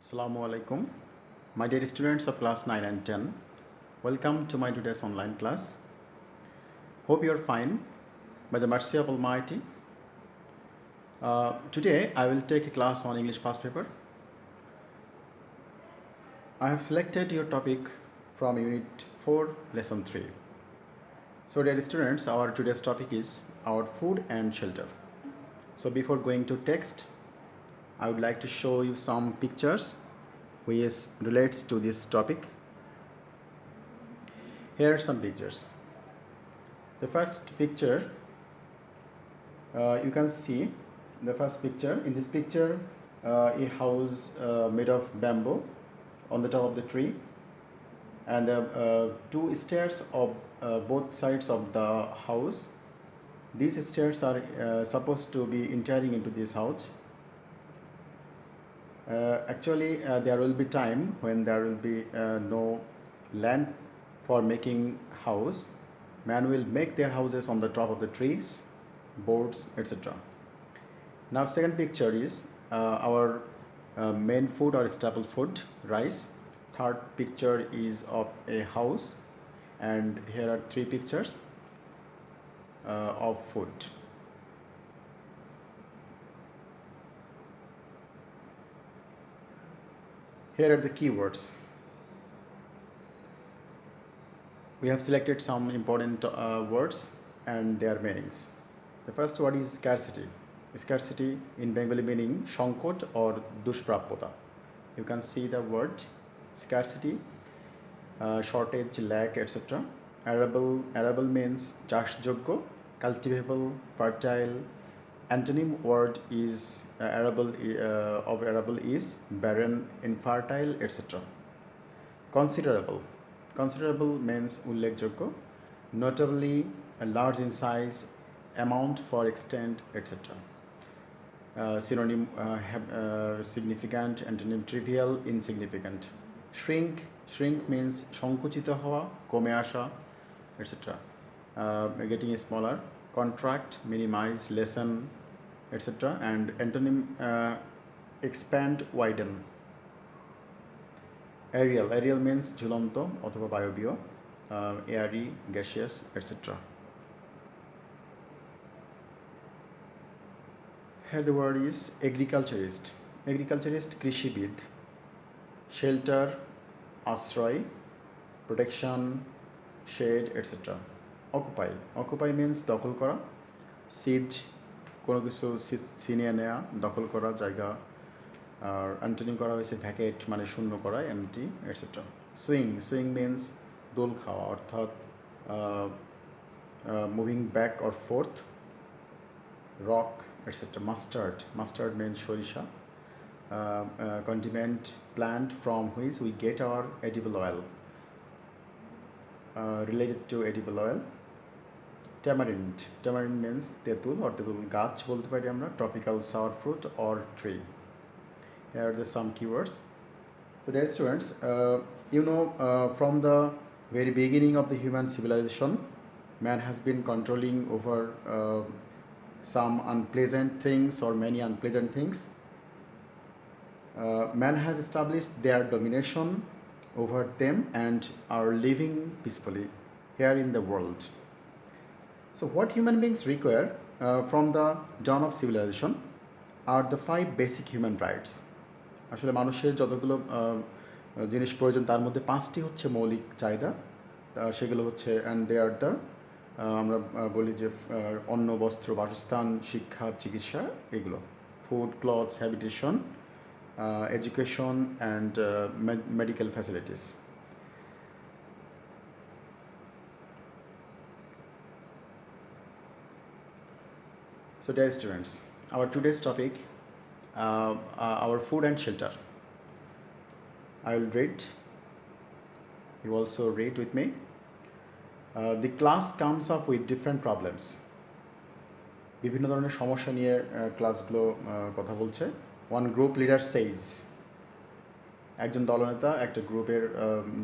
Assalamu alaikum. My dear students of class 9 and 10, welcome to my today's online class. Hope you are fine by the mercy of Almighty. Today I will take a class on English past paper. I have selected your topic from Unit 4, Lesson 3. So dear students, our today's topic is our food and shelter. So before going to text, I would like to show you some pictures which relates to this topic. Here are some pictures. The first picture, you can see the first picture. In this picture, a house made of bamboo on the top of the tree, and two stairs of both sides of the house. These stairs are supposed to be entering into this house. Actually, there will be time when there will be no land for making house. Man will make their houses on the top of the trees, boards, etc. Now second picture is our main food or staple food, rice. Third picture is of a house, and here are three pictures of food. Here are the keywords. We have selected some important words and their meanings. The first word is scarcity. Scarcity in Bengali meaning shonkot or dushprapota. You can see the word scarcity, shortage, lack, etc. Arable means chashjogyo, cultivable, fertile. Antonym word is arable is barren, infertile, etc. Considerable. Considerable means ullekjogyo, notably large in size, amount for extent, etc. Synonym significant, antonym trivial, insignificant. Shrink means সংকুচিত হওয়া, কমে আসা, etc. Getting smaller. Contract, minimize, lessen, etc. And antonym expand, widen. Aerial means ঝুলন্ত অথবা বায়বীয়, airy, gaseous, etc. Here the word is agriculturist. Agriculturist কৃষিবিদ. Shelter, আশ্রয়, protection, shade, etc. Occupy means দখল করা. Siege, কোনো কিছু ছিনিয়ে নেওয়া, দখল করা জায়গা। আর অ্যান্টোনিম করা হয়েছে ভ্যাকেট মানে শূন্য করা, এমটি, এটসেট্রা. সুইং মিন্স দোল খাওয়া, অর্থাৎ moving back or forth. Rock, etcetera. Mustard means সরিষা. Condiment, plant from which we get our edible oil. Related to edible oil. Tamarind means তেঁতুল or তেঁতুল গাছ বলতে পারি আমরা. Tropical sour fruit or tree. Here are some keywords. So dear students, from the very beginning of the human civilization, man has been controlling over some unpleasant things or many unpleasant things. Man has established their domination over them and are living peacefully here in the world. So what human beings require from the dawn of civilization are the 5 basic human rights. আসলে মানুষের যতগুলো জিনিস প্রয়োজন তার মধ্যে 5টি হচ্ছে মৌলিক চাহিদা. সেগুলো হচ্ছে অ্যান্ড দে আর দ্য, আমরা বলি যে অন্ন, বস্ত্র, বাসস্থান, শিক্ষা, চিকিৎসা, এগুলো. Food, clothes, habitation, education and medical facilities. So dear students, our today's topic, our food and shelter. I will read. You also read with me. The class comes up with different problems. বিভিন্ন ধরনের সমস্যা নিয়ে ক্লাসগুলো কথা বলছে. One group leader says, একজন দলনেতা একটা গ্রুপের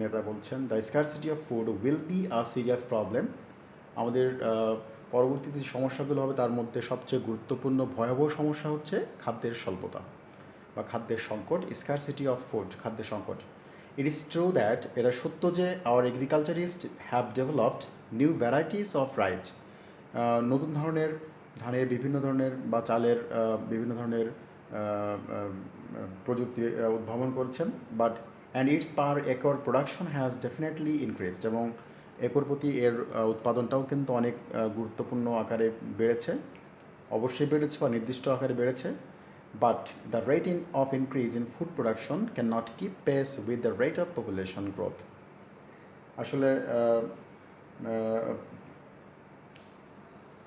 নেতা বলছেন, the scarcity of food will be a serious problem. আমাদের পরবর্তীতে যে সমস্যাগুলো হবে তার মধ্যে সবচেয়ে গুরুত্বপূর্ণ ভয়াবহ সমস্যা হচ্ছে খাদ্যের স্বল্পতা. বা খাদ্যের সংকট, স্কারসিটি অফ ফুড, খাদ্যের সংকট। ইট ইজ ট্রু দ্যাট, এটা সত্য যে our agriculturist have developed new varieties of rice, নতুন ধরনের ধানের বিভিন্ন ধরনের বা চালের বিভিন্ন ধরনের প্রযুক্তি উদ্ভাবন করছেন, but and it's per acre production has definitely increased, এবং একর প্রতি এর উৎপাদনটাও কিন্তু অনেক গুরুত্বপূর্ণ আকারে বেড়েছে, অবশ্যই বেড়েছে বা নির্দিষ্ট আকারে বেড়েছে। But the rate of increase in food production can not keep pace with the rate of population growth. আসলে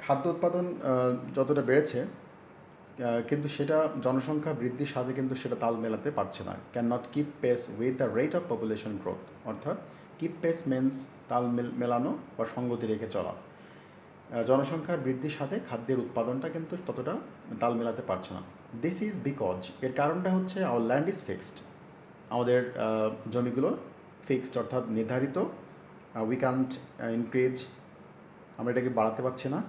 খাদ্য উৎপাদন যতটা বেড়েছে, কিন্তু সেটা জনসংখ্যা বৃদ্ধির সাথে কিন্তু সেটা তাল মেলাতে পারছে না। Can not keep pace with the rate of population growth, অর্থাৎ কিপ পেস মিন্স তাল মেলানো বা সঙ্গতি রেখে চলা। জনসংখ্যার বৃদ্ধির সাথে খাদ্যের উৎপাদনটা কিন্তু ততটা তাল মেলাতে পারছে না। দিস ইজ বিকজ, এর কারণটা হচ্ছে আওয়ার ল্যান্ড ইজ ফিক্সড, আমাদের জমিগুলো ফিক্সড অর্থাৎ নির্ধারিত। উই ক্যান্ট ইনক্রিজ, আমরা এটাকে বাড়াতে পারছি না।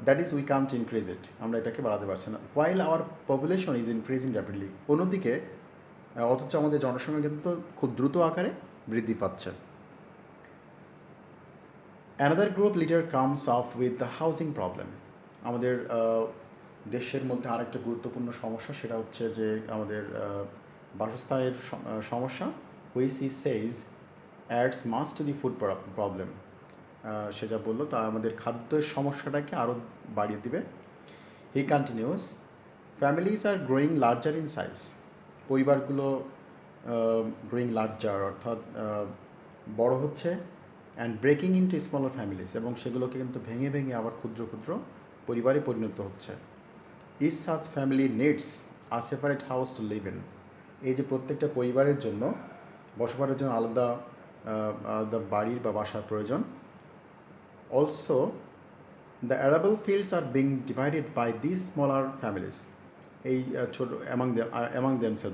That is we can't increase ইট, আমরা এটাকে বাড়াতে পারছি না। While our population is increasing rapidly, অন্যদিকে অথচ আমাদের জনসংখ্যা কিন্তু খুব দ্রুত আকারে বৃদ্ধি পাচ্ছে। Another group leader comes up with the housing problem, আমাদের দেশের মধ্যে আরেকটা গুরুত্বপূর্ণ সমস্যা, সেটা হচ্ছে যে আমাদের বাসস্থানের সমস্যা, which he says adds much to the food problem. সে যা বললো তা আমাদের খাদ্যের সমস্যাটাকে আরও বাড়িয়ে দিবে। He continues, families are growing larger in size, পরিবারগুলো গ্রোয়িং লার্জার অর্থাৎ বড় হচ্ছে, and breaking into smaller families, এবং সেগুলোকে কিন্তু ভেঙে ভেঙে আবার ক্ষুদ্র ক্ষুদ্র পরিবারে পরিণত হচ্ছে। Each such family needs a separate house to live in, এই যে প্রত্যেকটা পরিবারের জন্য বসবাসের জন্য আলাদা আলাদা বাড়ির বা বাসার প্রয়োজন। Also the arable fields are being divided by this smaller families, এই ছোট অ্যামাং দেমসেলফ,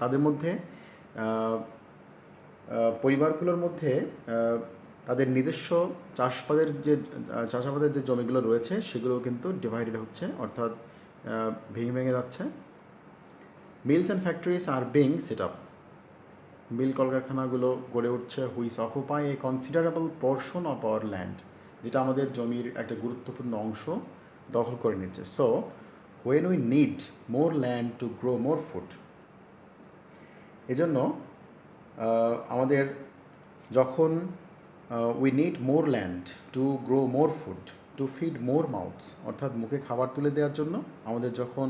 তাদের মধ্যে পরিবারগুলোর মধ্যে তাদের নিজস্ব চাষাবাদের যে জমিগুলো রয়েছে সেগুলো কিন্তু ডিভাইডেড হচ্ছে, অর্থাৎ ভেঙে ভেঙে যাচ্ছে। Mills and factories are being set up, mill কলকারখানাগুলো গড়ে উঠছে। Which occupy a considerable portion of our land, যেটা আমাদের জমির একটা গুরুত্বপূর্ণ অংশ দখল করে নিচ্ছে। So when we need more land to grow more food, এজন্য আমাদের যখন we need more land to grow more food to feed more mouths, অর্থাৎ মুখে খাবার তুলে দেওয়ার জন্য আমাদের যখন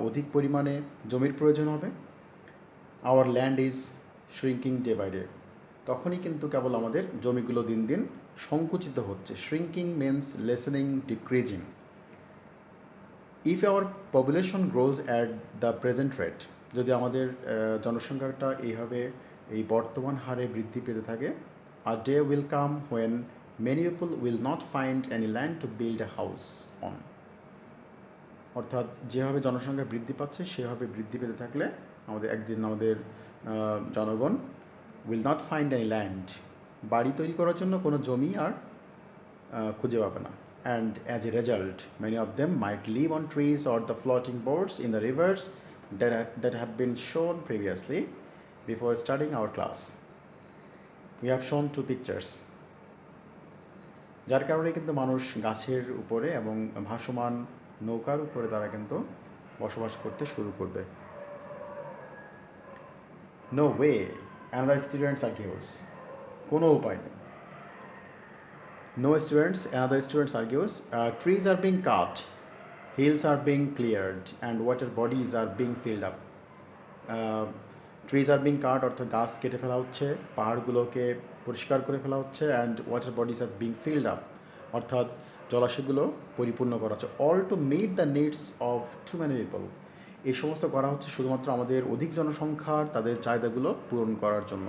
অধিক পরিমাণে জমির প্রয়োজন হবে, our land is shrinking day by day, তখনই কিন্তু কেবল আমাদের জমিগুলো দিন দিন সংকুচিত হচ্ছে। Shrinking means lessening, decreasing. If our population grows at the present rate, যদি আমাদের জনসংখ্যাটা এইভাবে এই বর্তমান হারে বৃদ্ধি পেতে থাকে, a day will come when many people will not find any land to build a house on, অর্থাৎ যেভাবে জনসংখ্যা বৃদ্ধি পাচ্ছে সেভাবে বৃদ্ধি পেতে থাকলে একদিন আমাদের জনগণ will not find any land, বাড়ি তৈরি করার জন্য কোনো জমি আর খুঁজে পাবে না। And as a result, many of them might live on trees or the floating boards in the rivers that have been shown previously before starting our class. We have shown two pictures. যার কারণে কিন্তু মানুষ গাছের উপরে এবং ভাসমান নৌকার উপরে তারা কিন্তু বসবাস করতে শুরু করবে। No way, another students argues. কোনো উপায় নেই। Another students argues, trees are being cut, hills are being cleared, and water bodies are being filled up. Trees are being cut, অর্থাৎ গাছ কেটে ফেলা হচ্ছে, পাহাড়গুলোকে পরিষ্কার করে ফেলা হচ্ছে, and water bodies are being filled up, অর্থাৎ জলাশয়গুলো পরিপূর্ণ করা হচ্ছে। All to meet the needs of too many people, এই সমস্ত করা হচ্ছে শুধুমাত্র আমাদের অধিক জনসংখ্যার তাদের চাহিদাগুলো পূরণ করার জন্য।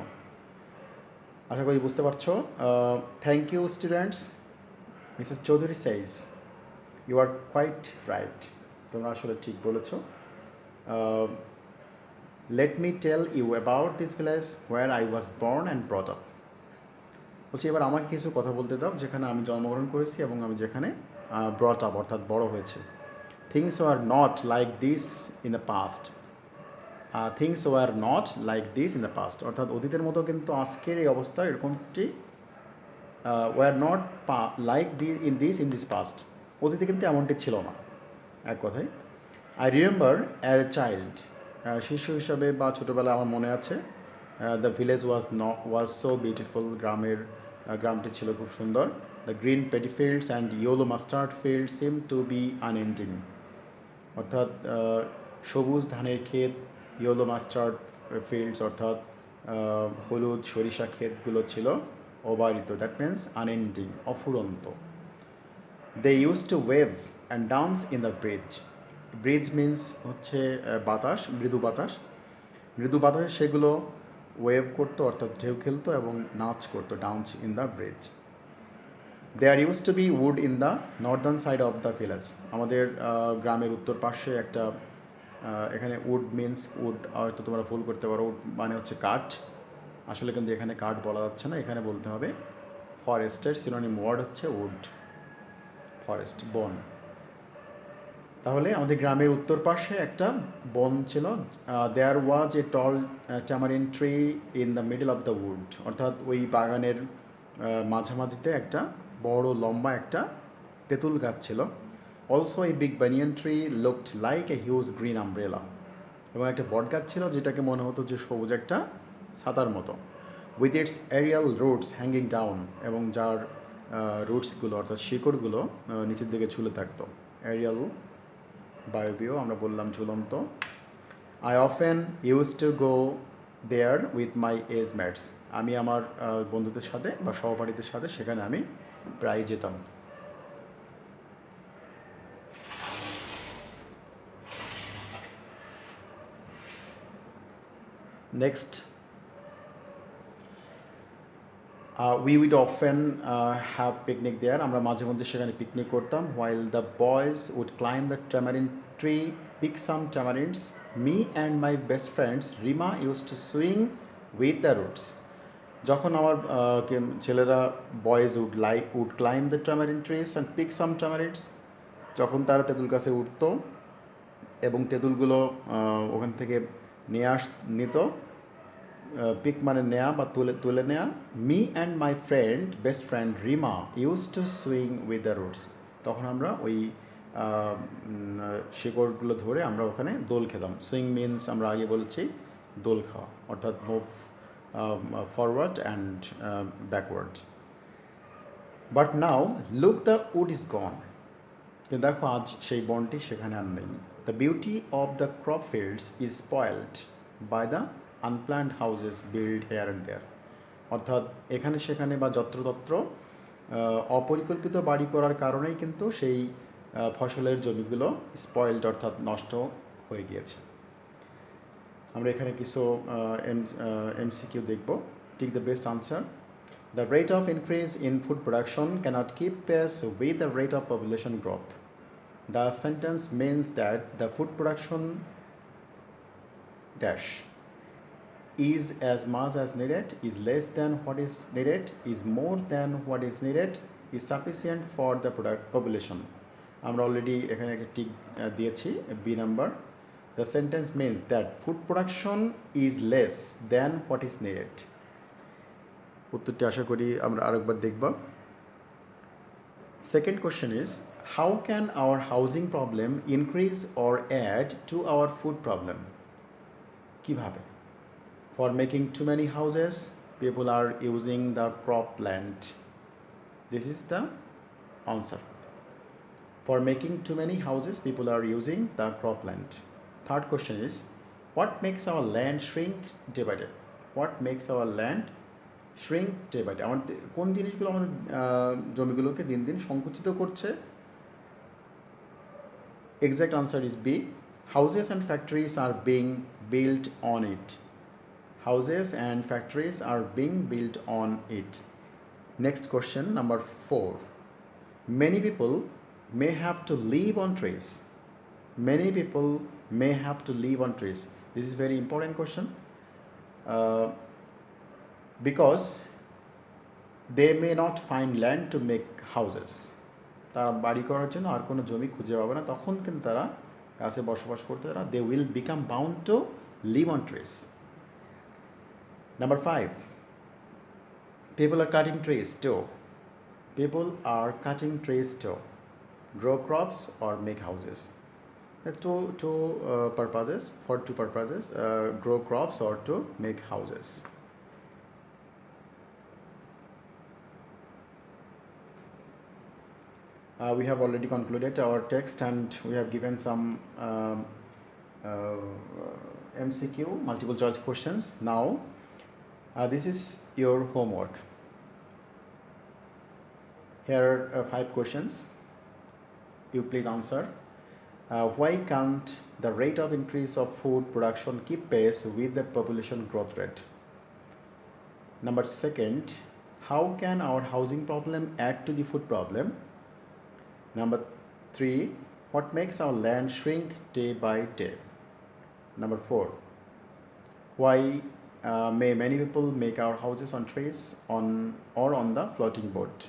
আশা করি বুঝতে পারছো। Thank you students. Mrs Chowdhury says, you are quite right, তোমরা আসলে ঠিক বলেছো। Let me tell you about this village where I was born and brought up, বলছি এবার আমাকে কিছু কথা বলতে দাও যেখানে আমি জন্মগ্রহণ করেছি এবং আমি যেখানে ব্রট আপ অর্থাৎ বড় হয়েছে। things were not like this in the past. Things were not like this in the past, অর্থাৎ অতীতের মতো কিন্তু আজকের এই অবস্থা এরকমটি were not like in this past, অতীতে কিন্তু এমনটি ছিল না। এক কথায় I remember as a child, শিশু হিসাবে বা ছোটোবেলায় আমার মনে আছে, the village was so beautiful, গ্রামটি ছিল খুব সুন্দর। The green paddy fields and yellow mustard field seem to be unending, অর্থাৎ সবুজ ধানের ক্ষেত, ইয়েলো মাস্টার্ড ফিল্ডস অর্থাৎ হলুদ সরিষা ক্ষেতগুলো ছিল অবারিত, দ্যাট মিন্স আনএন্ডিং, অফুরন্ত। They use to wave and dance in the breeze means হচ্ছে বাতাস, মৃদু বাতাসে সেগুলো ওয়েভ করতো অর্থাৎ ঢেউ খেলতো এবং নাচ করতো, dance in the breeze. There use to be wood in the northern side of the village, আমাদের গ্রামের উত্তর পাশে একটা, এখানে উড মিন্স উড হয়তো তোমরা ভুল করতে পারো, উড মানে হচ্ছে কাঠ, আসলে কিন্তু এখানে কাঠ বলা যাচ্ছে না, এখানে বলতে হবে ফরেস্টের সিনোনিম ওয়ার্ড হচ্ছে উড, ফরেস্ট, বন। তাহলে আমাদের গ্রামের উত্তর পাশে একটা বন ছিল। There was a tall tamarind tree in the middle of the wood, অর্থাৎ ওই বাগানের মাঝামাঝিতে একটা বড় লম্বা একটা তেঁতুল গাছ ছিল। Also a big banyan tree looked like a huge green umbrella, এবং একটা বট গাছ ছিল যেটাকে মনে হতো যে সবুজ একটা ছাতার মতো। With its aerial roots hanging down, এবং যার রুটসগুলো অর্থাৎ শিকড়গুলো নিচের দিকে ঝুলে থাকতো। এরিয়াল বায়বীয়, আমরা বললাম ঝুলন্ত। I often use to go there with my age mates, আমি আমার বন্ধুদের সাথে বা সহপাঠীদের সাথে সেখানে আমি প্রায় যেতাম। Next, we would often have picnic there, আমরা মাঝে মধ্যে সেখানে পিকনিক করতাম। while the boys would climb the tamarind tree, pick some tamarinds, me and my best friends Rima used to swing with the roots, যখন আমার ছেলেরা boys would climb the tamarind trees and pick some tamarinds, যখন তারা তেঁতুল গাছে উঠতো এবং তেঁতুলগুলো ওখান থেকে নিত, পিক মানে নেয়া বা তুলে নেয়া। Me and my best friend Rima use to swing with the roots, তখন আমরা ওই শিকড়গুলো ধরে আমরা ওখানে দোল খেতাম। সুইং মিন্স আমরা আগে বলছি দোল খাওয়া, অর্থাৎ move forward and backward. But now look the wood is gone, কিন্তু দেখো আজ সেই বনটি সেখানে আর নেই। The beauty of the crop fields is spoiled by the unplanned houses build here and there, অর্থাৎ এখানে সেখানে বা যত্রতত্র অপরিকল্পিত বাড়ি করার কারণেই কিন্তু সেই ফসলের জমিগুলো স্পয়েলড অর্থাৎ নষ্ট হয়ে গিয়েছে। আমরা এখানে কিছু এমসিকিউ দেখব। Tick the best answer. The rate of increase in food production can't keep pace with the rate of population growth. The sentence means that the food production dash is as much as needed, is less than what is needed, is more than what is needed, is sufficient for the population. আমরা already এখানে একটা tick দিয়েছি, B number. The sentence means that food production is less than what is needed. উত্তরটি আশা করি আমরা আরেকবার দেখব। Second question is, how can our housing problem increase or add to our food problem? কিভাবে? For making too many houses, people are using the cropland. This is the answer. For making too many houses, people are using the cropland. Third question is, what makes our land shrink day by day? What makes our land shrink day by day? আমাদের কোন জিনিসগুলো আমাদের জমিগুলোকে দিন দিন সংকুচিত করছে? Exact answer is B. Houses and factories are being built on it. Houses and factories are being built on it. Next question, number 4. Many people may have to live on trees. Many people may have to live on trees. This is very important question because they may not find land to make houses. তারা বাড়ি করার জন্য আর কোনো জমি খুঁজে পাবে না, তখন কিন্তু তারা গাছে বসবাস করতে তারা they will become bound to live on trees. Number 5, people are cutting trees too. People are cutting trees to grow crops or make houses. Two purposes, for two purposes, grow crops or to make houses. We have already concluded our text and we have given some MCQ, multiple choice questions. Now this is your homework. Here are 5 questions. You please answer. Why can't the rate of increase of food production keep pace with the population growth rate? Number 2, how can our housing problem add to the food problem? Number 3, what makes our land shrink day by day? Number 4, why may many people make our houses on trees on the floating boat?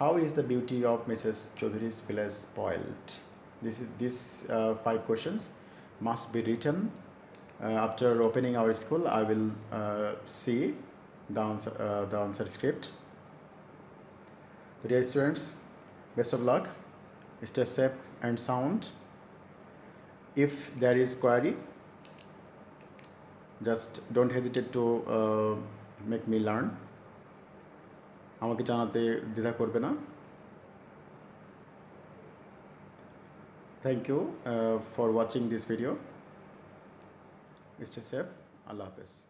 How is the beauty of Mrs. Chaudhary's village spoiled? These 5 questions must be written. After opening our school, I will see the answer script. So dear students, best of luck. Stay safe and sound. If there is query, just don't hesitate to make me learn. আমাকে জানাতে দ্বিধা করবে না। Thank you for watching this video. Stay safe. Allah Hafiz.